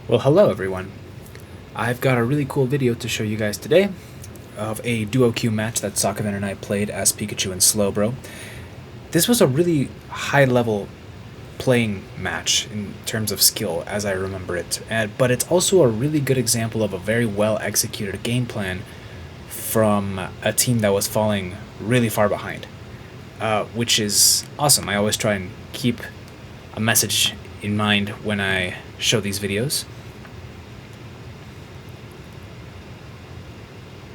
Well, hello everyone. I've got a really cool video to show you guys today of a duo queue match that Sakaven and I played as Pikachu and Slowbro. This was a really high level playing match in terms of skill as I remember it, but it's also a really good example of a very well executed game plan from a team that was falling really far behind, which is awesome. I always try and keep a message in mind when I show these videos.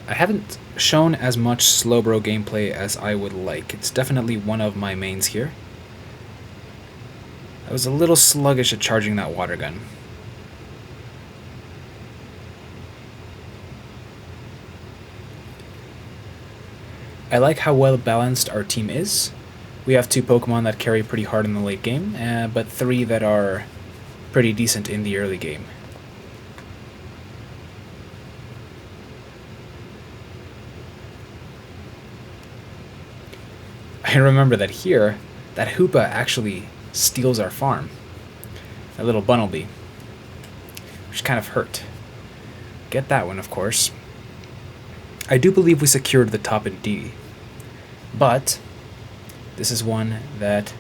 I haven't shown as much Slowbro gameplay as I would like. It's definitely one of my mains here. I was a little sluggish at charging that water gun. I like how well balanced our team is. We have 2 Pokemon that carry pretty hard in the late game, but 3 that are pretty decent in the early game. I remember that here, that Hoopa actually steals our farm. That little Bunnelby. Which kind of hurt. Get that one, of course. I do believe we secured the top in D. But this is one that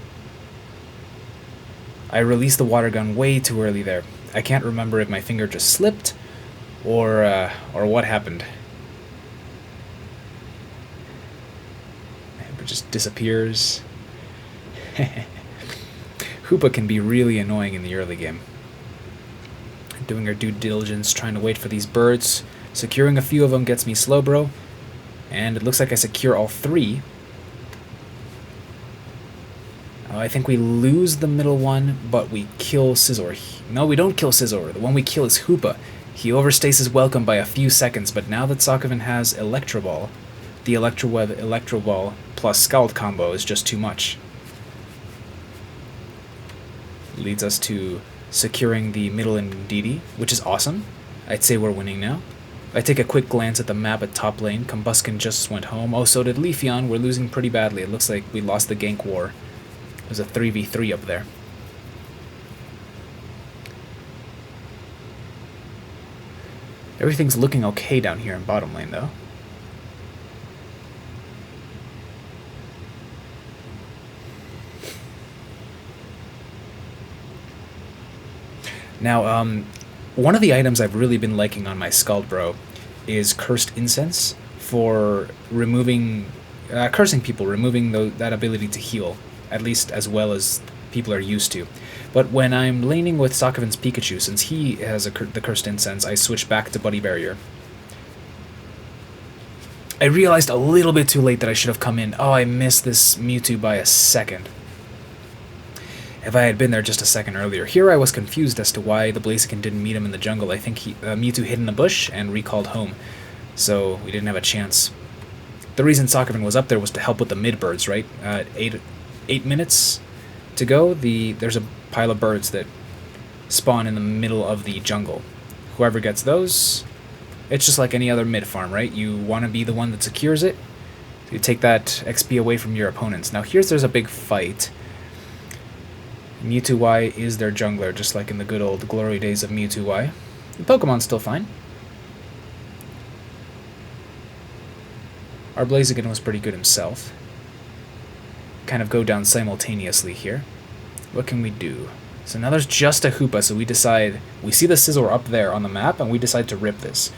I released the water gun way too early there. I can't remember if my finger just slipped or what happened. It just disappears. Hoopa can be really annoying in the early game. Doing our due diligence, trying to wait for these birds. Securing a few of them gets me Slowbro. And it looks like I secure all 3. I think we lose the middle one, but we kill Scizor. No, we don't kill Scizor. The one we kill is Hoopa. He overstays his welcome by a few seconds, but now that Sakaven has Electro Ball, the Electroweb Electro Ball plus Scald combo is just too much. Leads us to securing the middle in DD, which is awesome. I'd say we're winning now. I take a quick glance at the map at top lane. Combuskin just went home. Oh, so did Leafeon. We're losing pretty badly. It looks like we lost the gank war. There's a 3v3 up there. Everything's looking okay down here in bottom lane, though. Now, one of the items I've really been liking on my Scaldbro is Cursed Incense for removing, cursing people, removing that ability to heal, at least as well as people are used to. But when I'm laning with Sakaven's Pikachu, since he has the Cursed Incense, I switch back to Buddy Barrier. I realized a little bit too late that I should have come in. Oh, I missed this Mewtwo by a second. If I had been there just a second earlier. Here I was confused as to why the Blaziken didn't meet him in the jungle. I think Mewtwo hid in the bush and recalled home, so we didn't have a chance. The reason Sakaven was up there was to help with the mid-birds, right? 8 minutes to go, there's a pile of birds that spawn in the middle of the jungle. Whoever gets those, it's just like any other mid-farm, right? You want to be the one that secures it. You take that XP away from your opponents. Now there's a big fight. Mewtwo Y is their jungler, just like in the good old glory days of Mewtwo Y. The Pokemon's still fine. Our Blaziken was pretty good himself. Kind of go down simultaneously here. What can we do? So now there's just a Hoopa, so we decide, we see the Scizor up there on the map, and we decide to rip this.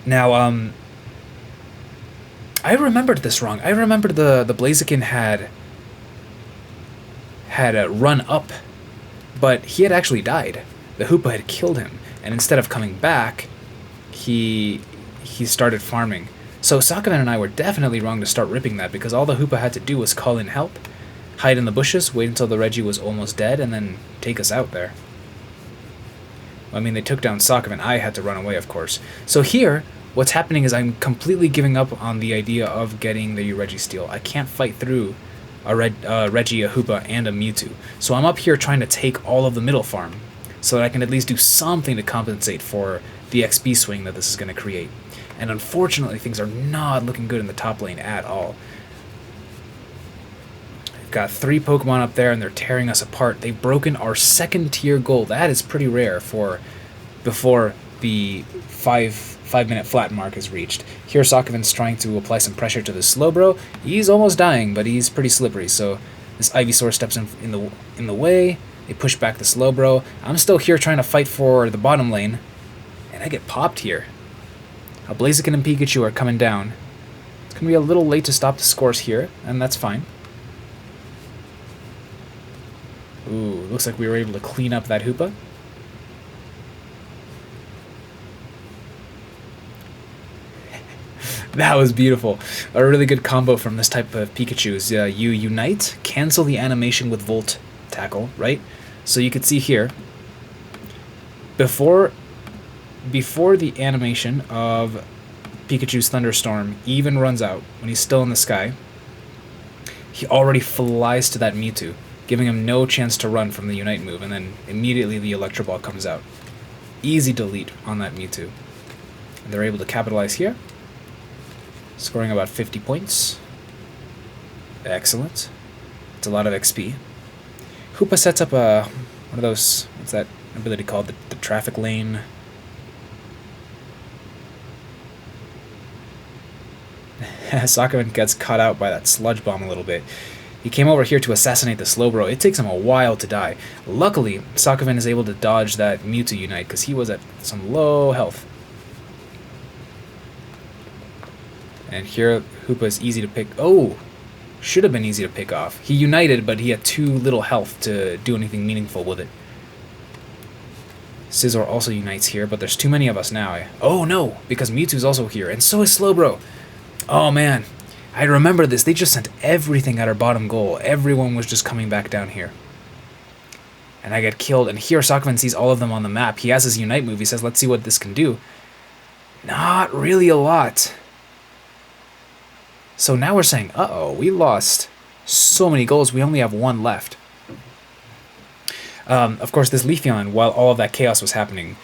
Now, I remembered this wrong. I remembered the Blaziken had a run up, but he had actually died. The Hoopa had killed him, and instead of coming back, he started farming. So Sakaven and I were definitely wrong to start ripping that, because all the Hoopa had to do was call in help, hide in the bushes, wait until the Reggie was almost dead, and then take us out there. I mean, they took down Sakaven. I had to run away, of course. So here, what's happening is I'm completely giving up on the idea of getting the Reggie steal. I can't fight through a Reggie, a Hoopa, and a Mewtwo. So I'm up here trying to take all of the middle farm, so that I can at least do something to compensate for the XP swing that this is going to create. And unfortunately, things are not looking good in the top lane at all. got 3 Pokemon up there, and they're tearing us apart. They've broken our 2nd tier goal. That is pretty rare for before the 5-minute flat mark is reached. Here Sakaven's trying to apply some pressure to the Slowbro. He's almost dying, but he's pretty slippery, so this Ivysaur steps in the way. They push back the Slowbro. I'm still here trying to fight for the bottom lane, and I get popped here. A Blaziken and Pikachu are coming down. It's going to be a little late to stop the scores here, and that's fine. Ooh, looks like we were able to clean up that Hoopa. That was beautiful. A really good combo from this type of Pikachus. You Unite, cancel the animation with Volt Tackle, right? So you could see here, before the animation of Pikachu's Thunderstorm even runs out, when he's still in the sky, he already flies to that Mewtwo, giving him no chance to run from the Unite move, and then immediately the Electro Ball comes out. Easy delete on that Mewtwo. And they're able to capitalize here, scoring about 50 points. Excellent. It's a lot of XP. Hoopa sets up one of those, what's that ability called? The traffic lane. Sakaven gets caught out by that Sludge Bomb a little bit. He came over here to assassinate the Slowbro. It takes him a while to die. Luckily, Sakaven is able to dodge that Mewtwo Unite because he was at some low health. And here, Hoopa is easy to pick. Oh! Should have been easy to pick off. He united, but he had too little health to do anything meaningful with it. Scizor also unites here, but there's too many of us now. Oh no! Because Mewtwo's also here, and so is Slowbro! Oh man, I remember this. They just sent everything at our bottom goal. Everyone was just coming back down here. And I get killed, and here Sakaven sees all of them on the map. He has his Unite move. He says, let's see what this can do. Not really a lot. So now we're saying, uh-oh, we lost so many goals. We only have 1 left. Of course, this Leafeon, while all of that chaos was happening,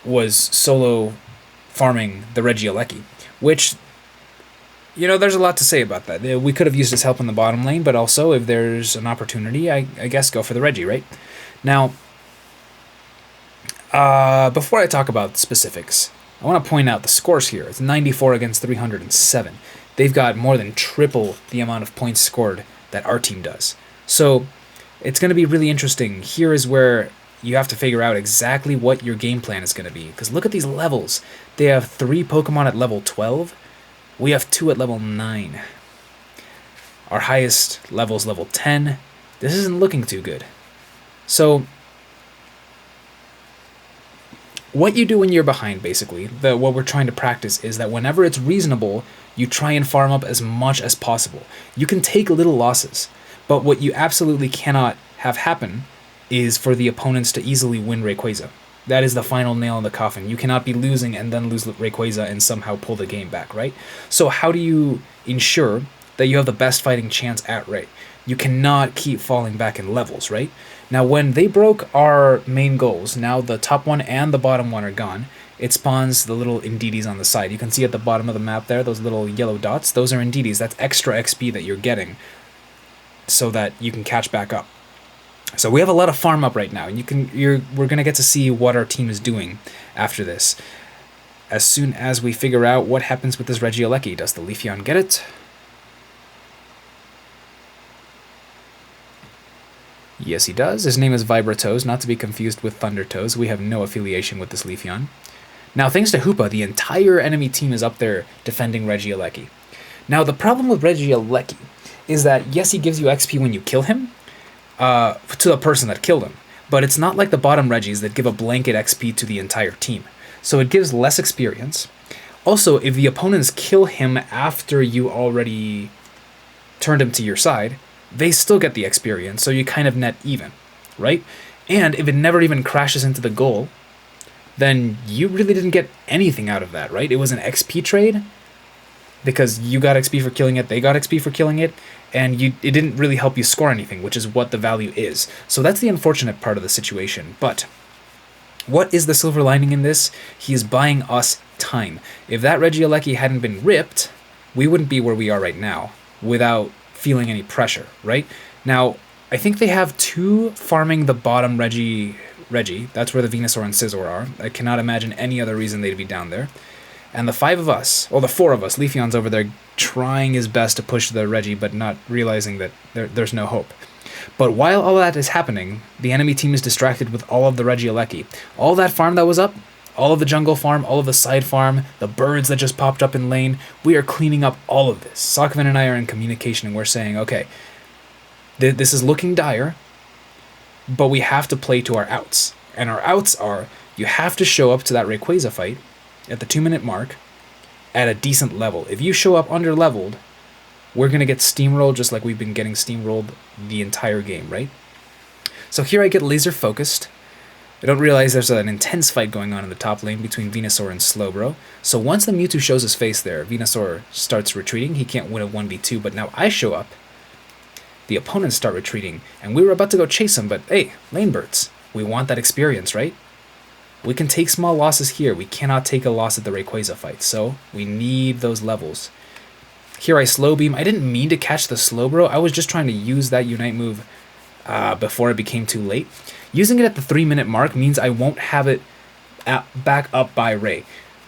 was solo farming the Regieleki, which, you know, there's a lot to say about that. We could have used his help in the bottom lane, but also, if there's an opportunity, I guess go for the Regi, right? Now, before I talk about specifics, I want to point out the scores here. It's 94 against 307. They've got more than triple the amount of points scored that our team does. So it's going to be really interesting. Here is where you have to figure out exactly what your game plan is going to be. Because look at these levels. They have 3 Pokemon at level 12. We have 2 at level 9. Our highest level is level 10. This isn't looking too good. So what you do when you're behind, basically, what we're trying to practice is that whenever it's reasonable, you try and farm up as much as possible. You can take little losses, but what you absolutely cannot have happen is for the opponents to easily win Rayquaza. That is the final nail in the coffin. You cannot be losing and then lose Rayquaza and somehow pull the game back, right? So how do you ensure that you have the best fighting chance at Ray? You cannot keep falling back in levels, right? Now, when they broke our main goals, now the top one and the bottom one are gone, it spawns the little Indeedis on the side. You can see at the bottom of the map there, those little yellow dots, those are Indeedis. That's extra XP that you're getting so that you can catch back up. So we have a lot of farm up right now, and we're going to get to see what our team is doing after this. As soon as we figure out what happens with this Regieleki, does the Leafeon get it? Yes, he does. His name is Vibratoes, not to be confused with Thundertoes. We have no affiliation with this Leafeon. Now, thanks to Hoopa, the entire enemy team is up there defending Regieleki. Now, the problem with Regieleki is that, yes, he gives you XP when you kill him, to the person that killed him, but it's not like the bottom Regis that give a blanket XP to the entire team. So it gives less experience. Also, if the opponents kill him after you already turned him to your side, they still get the experience, so you kind of net even, right? And if it never even crashes into the goal, then you really didn't get anything out of that, right? It was an XP trade, because you got XP for killing it, they got XP for killing it, and it didn't really help you score anything, which is what the value is. So that's the unfortunate part of the situation. But what is the silver lining in this? He is buying us time. If that Regieleki hadn't been ripped, we wouldn't be where we are right now, without feeling any pressure, right? Now, I think they have 2 farming the bottom Reggie. That's where the Venusaur and Scizor are. I cannot imagine any other reason they'd be down there. And the 5 of us, or the 4 of us, Leafeon's over there trying his best to push the Reggie, but not realizing that there's no hope. But while all that is happening, the enemy team is distracted with all of the Regieleki. All that farm that was up, all of the jungle farm, all of the side farm, the birds that just popped up in lane, we are cleaning up all of this. Sakaven and I are in communication, and we're saying, okay, this is looking dire, but we have to play to our outs. And our outs are, you have to show up to that Rayquaza fight at the 2-minute mark at a decent level. If you show up under-leveled, we're going to get steamrolled just like we've been getting steamrolled the entire game, right? So here I get laser focused. I don't realize there's an intense fight going on in the top lane between Venusaur and Slowbro. So once the Mewtwo shows his face there, Venusaur starts retreating. He can't win a 1v2, but now I show up. The opponents start retreating, and we were about to go chase him, but hey, lane birds. We want that experience, right? We can take small losses here. We cannot take a loss at the Rayquaza fight, so we need those levels. Here I slow beam. I didn't mean to catch the Slowbro. I was just trying to use that Unite move before it became too late. Using it at the 3-minute mark means I won't have it back up by Ray.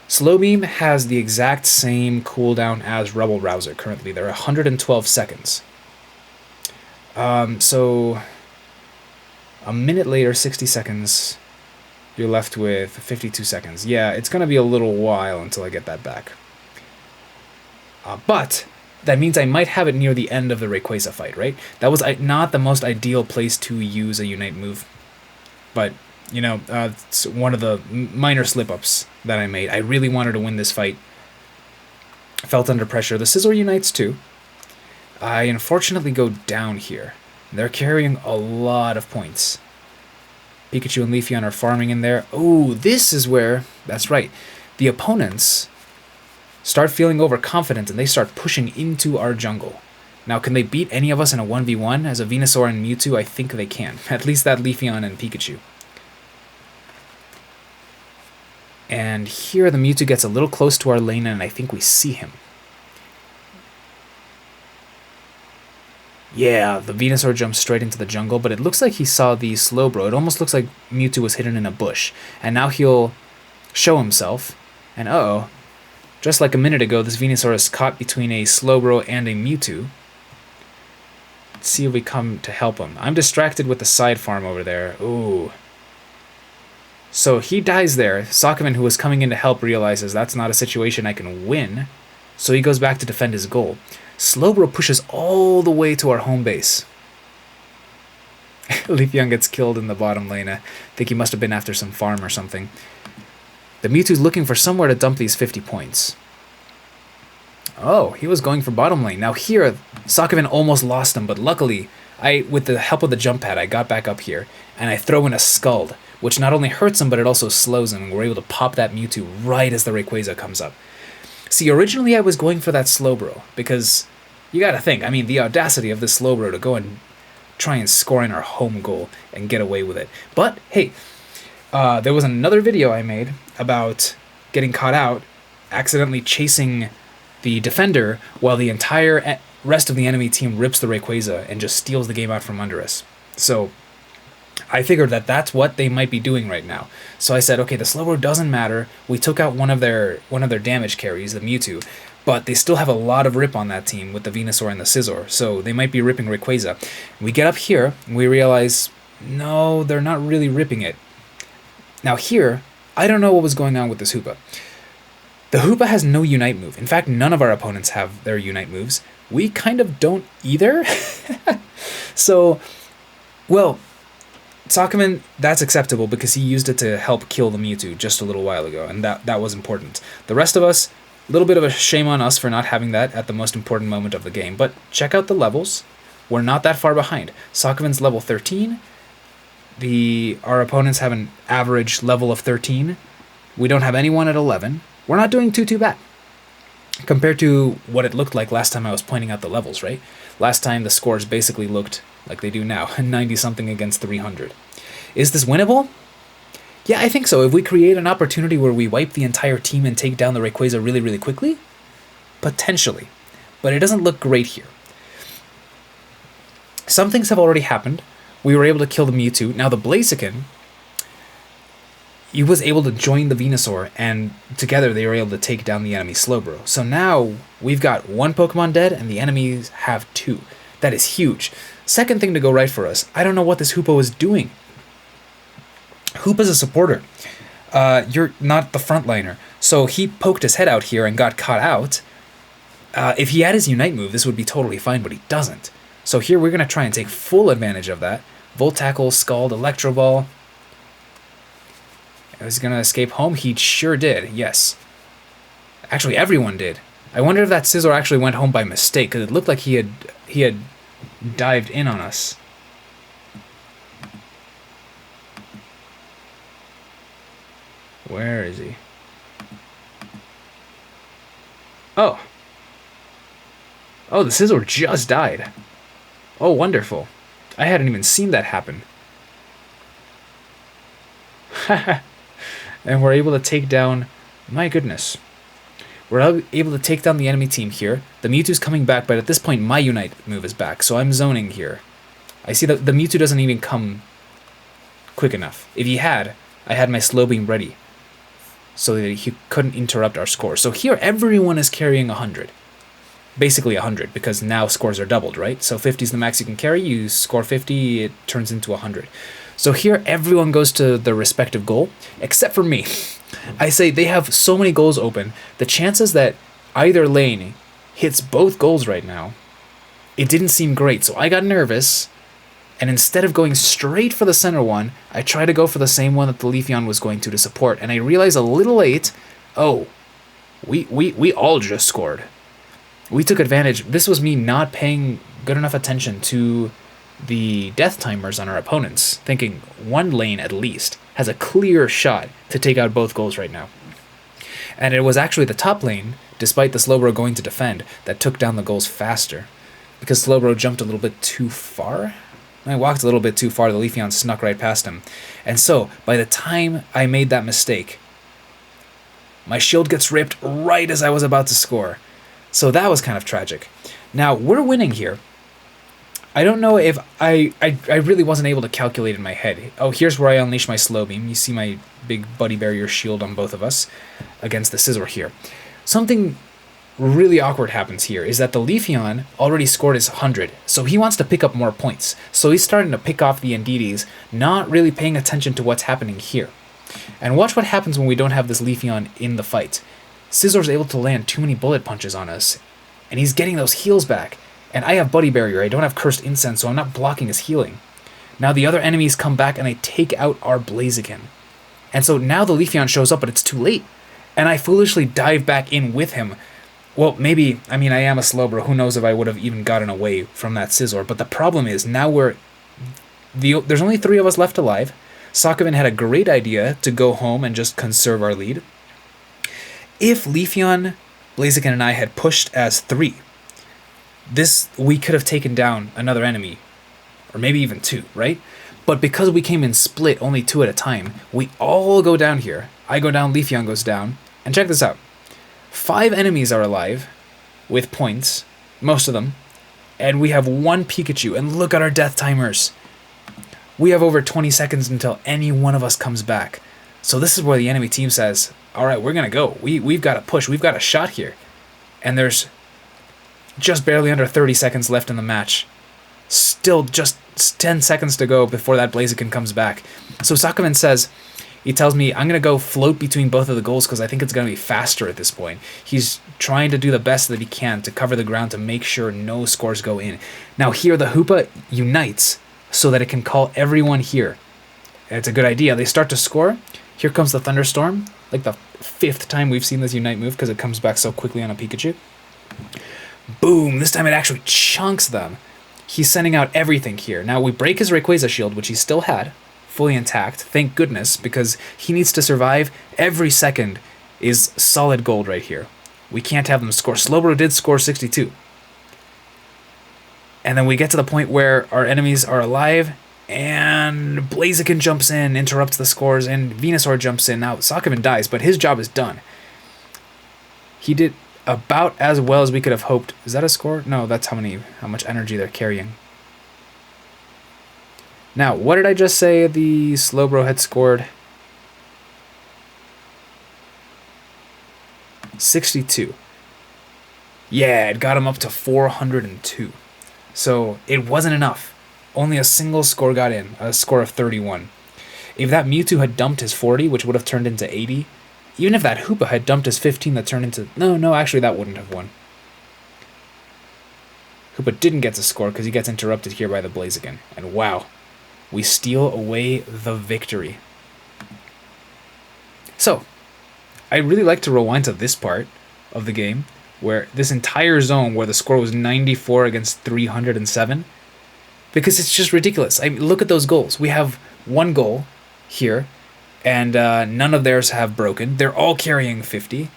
Slow beam has the exact same cooldown as Rebel Rouser currently. They're 112 seconds. So a minute later, 60 seconds, you're left with 52 seconds. Yeah, it's going to be a little while until I get that back. But that means I might have it near the end of the Rayquaza fight, right? That was not the most ideal place to use a Unite move. But, you know, it's one of the minor slip-ups that I made. I really wanted to win this fight. I felt under pressure. The Scizor unites too. I unfortunately go down here. They're carrying a lot of points. Pikachu and Leafeon are farming in there. Oh, this is where, that's right, the opponents start feeling overconfident and they start pushing into our jungle. Now, can they beat any of us in a 1v1? As a Venusaur and Mewtwo, I think they can. At least that Leafeon and Pikachu. And here the Mewtwo gets a little close to our lane and I think we see him. Yeah, the Venusaur jumps straight into the jungle, but it looks like he saw the Slowbro. It almost looks like Mewtwo was hidden in a bush. And now he'll show himself. And uh-oh, just like a minute ago, this Venusaur is caught between a Slowbro and a Mewtwo. Let's see if we come to help him. I'm distracted with the side farm over there. Ooh. So he dies there. Sakaven, who was coming in to help, realizes that's not a situation I can win. So he goes back to defend his goal. Slowbro pushes all the way to our home base. Leafeon gets killed in the bottom lane. I think he must have been after some farm or something. The Mewtwo's looking for somewhere to dump these 50 points. Oh, he was going for bottom lane. Now here, Sakaven almost lost him, but luckily, with the help of the jump pad, I got back up here, and I throw in a Scald, which not only hurts him, but it also slows him, and we're able to pop that Mewtwo right as the Rayquaza comes up. See, originally I was going for that Slowbro, because you gotta think, I mean, the audacity of this Slowbro to go and try and score in our home goal and get away with it. But, hey, there was another video I made about getting caught out, accidentally chasing the defender while the entire rest of the enemy team rips the Rayquaza and just steals the game out from under us. So I figured that that's what they might be doing right now. So I said, okay, the Slowbro doesn't matter. We took out one of their damage carries, the Mewtwo, but they still have a lot of rip on that team with the Venusaur and the Scizor, so they might be ripping Rayquaza. We get up here, and we realize, no, they're not really ripping it. Now here, I don't know what was going on with this Hoopa. The Hoopa has no Unite move. In fact, none of our opponents have their Unite moves. We kind of don't either. So, well, Sakaven, that's acceptable because he used it to help kill the Mewtwo just a little while ago, and that was important. The rest of us, a little bit of a shame on us for not having that at the most important moment of the game, but check out the levels. We're not that far behind. Sakaven's level 13. Our opponents have an average level of 13. We don't have anyone at 11. We're not doing too bad compared to what it looked like last time I was pointing out the levels, right? Last time the scores basically looked like they do now, 90-something against 300. Is this winnable? Yeah, I think so. If we create an opportunity where we wipe the entire team and take down the Rayquaza really, really quickly, potentially. But it doesn't look great here. Some things have already happened. We were able to kill the Mewtwo. Now the Blaziken, he was able to join the Venusaur, and together they were able to take down the enemy Slowbro. So now we've got one Pokemon dead, and the enemies have 2. That is huge. Second thing to go right for us. I don't know what this Hoopa was doing. Hoopa's a supporter. You're not the frontliner. So he poked his head out here and got caught out. If he had his Unite move, this would be totally fine, but he doesn't. So here we're going to try and take full advantage of that. Volt Tackle, Scald, Electro Ball. Is he going to escape home? He sure did, yes. Actually, everyone did. I wonder if that Scizor actually went home by mistake, because it looked like he had dived in on us. Where is he? Oh. Oh, the Scizor just died. Oh, wonderful. I hadn't even seen that happen. And we're able to take down... My goodness. We're able to take down the enemy team here. The Mewtwo's coming back, but at this point my Unite move is back, so I'm zoning here. I see that the Mewtwo doesn't even come quick enough. If he had, I had my Slow Beam ready, so that he couldn't interrupt our score. So here everyone is carrying 100. Basically 100, because now scores are doubled, right? So 50 is the max you can carry, you score 50, it turns into 100. So here everyone goes to their respective goal, except for me. I say they have so many goals open, the chances that either lane hits both goals right now, it didn't seem great. So I got nervous, and instead of going straight for the center one, I tried to go for the same one that the Leafeon was going to support, and I realized a little late, oh, we all just scored. We took advantage. This was me not paying good enough attention to the death timers on our opponents, thinking one lane at least has a clear shot to take out both goals right now. And it was actually the top lane, despite the Slowbro going to defend, that took down the goals faster. Because Slowbro jumped a little bit too far? I walked a little bit too far, the Leafeon snuck right past him. And so, by the time I made that mistake, my shield gets ripped right as I was about to score. So that was kind of tragic. Now, we're winning here. I don't know if I really wasn't able to calculate in my head. Oh, here's where I unleash my Slow Beam. You see my big Buddy Barrier shield on both of us against the Scizor here. Something really awkward happens here is that the Leafeon already scored his 100, so he wants to pick up more points. So he's starting to pick off the Indeedis, not really paying attention to what's happening here. And watch what happens when we don't have this Leafeon in the fight. Scizor's able to land too many bullet punches on us, and he's getting those heals back. And I have Buddy Barrier, I don't have Cursed Incense, so I'm not blocking his healing. Now the other enemies come back and they take out our Blaziken. And so now the Leafeon shows up, but it's too late. And I foolishly dive back in with him. Well, maybe, I mean, I am a Slowbro, who knows if I would have even gotten away from that Scizor. But the problem is, now there's only 3 of us left alive. Sakaven had a great idea to go home and just conserve our lead. If Leafeon, Blaziken, and I had pushed as 3, we could have taken down another enemy, or maybe even 2, right? But because we came in split, only 2 at a time, we all go down here. I go down, Leafeon goes down, and check this out. 5 enemies are alive, with points, most of them, and we have 1 Pikachu, and look at our death timers. We have over 20 seconds until any one of us comes back. So this is where the enemy team says, alright, we're gonna go. We've got to push, we've got a shot here. And there's just barely under 30 seconds left in the match. Still just 10 seconds to go before that Blaziken comes back. So Sakaven says, he tells me, I'm going to go float between both of the goals because I think it's going to be faster at this point. He's trying to do the best that he can to cover the ground to make sure no scores go in. Now here the Hoopa unites so that it can call everyone here. It's a good idea. They start to score. Here comes the Thunderstorm. Like the 5th time we've seen this Unite move because it comes back so quickly on a Pikachu. Boom! This time it actually chunks them. He's sending out everything here. Now we break his Rayquaza shield, which he still had, fully intact. Thank goodness, because he needs to survive. Every second is solid gold right here. We can't have them score. Slowbro did score 62. And then we get to the point where our enemies are alive, and Blaziken jumps in, interrupts the scores, and Venusaur jumps in. Now Sakaven dies, but his job is done. He did about as well as we could have hoped. Is that a score? No, that's how much energy they're carrying. Now, what did I just say the Slowbro had scored? 62. Yeah, it got him up to 402. So it wasn't enough. Only a single score got in, a score of 31. If that Mewtwo had dumped his 40, which would have turned into 80, even if that Hoopa had dumped his 15, that turned into... No, actually that wouldn't have won. Hoopa didn't get to score because he gets interrupted here by the Blaziken. And wow, we steal away the victory. So, I really like to rewind to this part of the game, where this entire zone where the score was 94 against 307, because it's just ridiculous. I mean, look at those goals. We have one goal here, and none of theirs have broken. They're all carrying 50.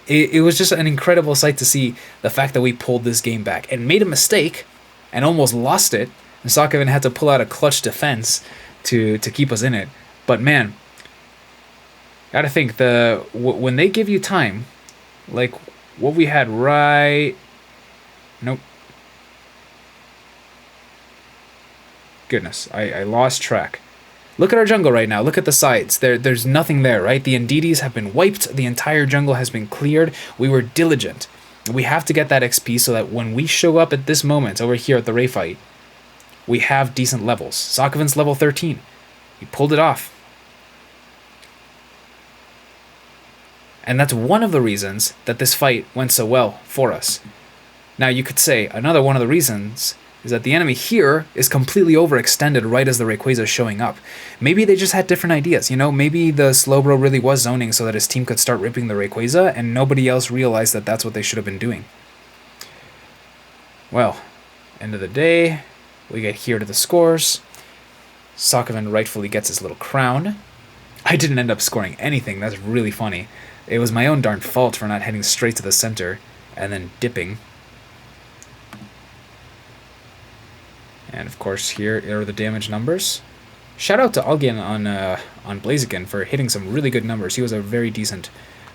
It was just an incredible sight to see the fact that we pulled this game back and made a mistake and almost lost it. And Sakaven had to pull out a clutch defense to keep us in it. But man, gotta think, when they give you time, like what we had right... Nope. Goodness, I lost track. Look at our jungle right now. Look at the sides. There's nothing there, right? The Ndidis have been wiped. The entire jungle has been cleared. We were diligent. We have to get that XP so that when we show up at this moment over here at the Ray fight, we have decent levels. Sakaven's level 13. He pulled it off. And that's one of the reasons that this fight went so well for us. Now you could say another one of the reasons is that the enemy here is completely overextended right as the Rayquaza is showing up. Maybe they just had different ideas, you know? Maybe the Slowbro really was zoning so that his team could start ripping the Rayquaza, and nobody else realized that that's what they should have been doing. Well, end of the day, we get here to the scores. Sakaven rightfully gets his little crown. I didn't end up scoring anything, that's really funny. It was my own darn fault for not heading straight to the center and then dipping. And of course, here are the damage numbers. Shout out to Algian on Blaziken for hitting some really good numbers. He was a very decent,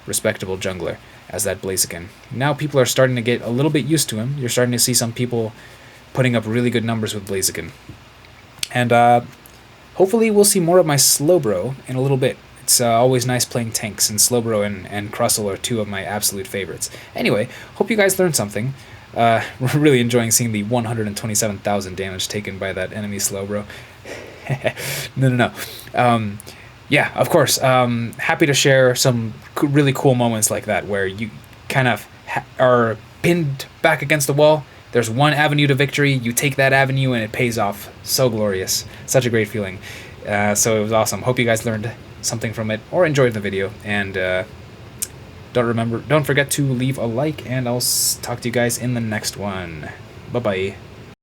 respectable jungler as that Blaziken. Now people are starting to get a little bit used to him. You're starting to see some people putting up really good numbers with Blaziken. And hopefully we'll see more of my Slowbro in a little bit. It's always nice playing tanks, and Slowbro and Crustle are two of my absolute favorites. Anyway, hope you guys learned something. Really enjoying seeing the 127,000 damage taken by that enemy Slowbro. No. Yeah, of course. Happy to share some really cool moments like that where you kind of are pinned back against the wall. There's one avenue to victory. You take that avenue and it pays off. So glorious. Such a great feeling. So it was awesome. Hope you guys learned something from it or enjoyed the video. And don't forget to leave a like, and I'll talk to you guys in the next one. Bye-bye.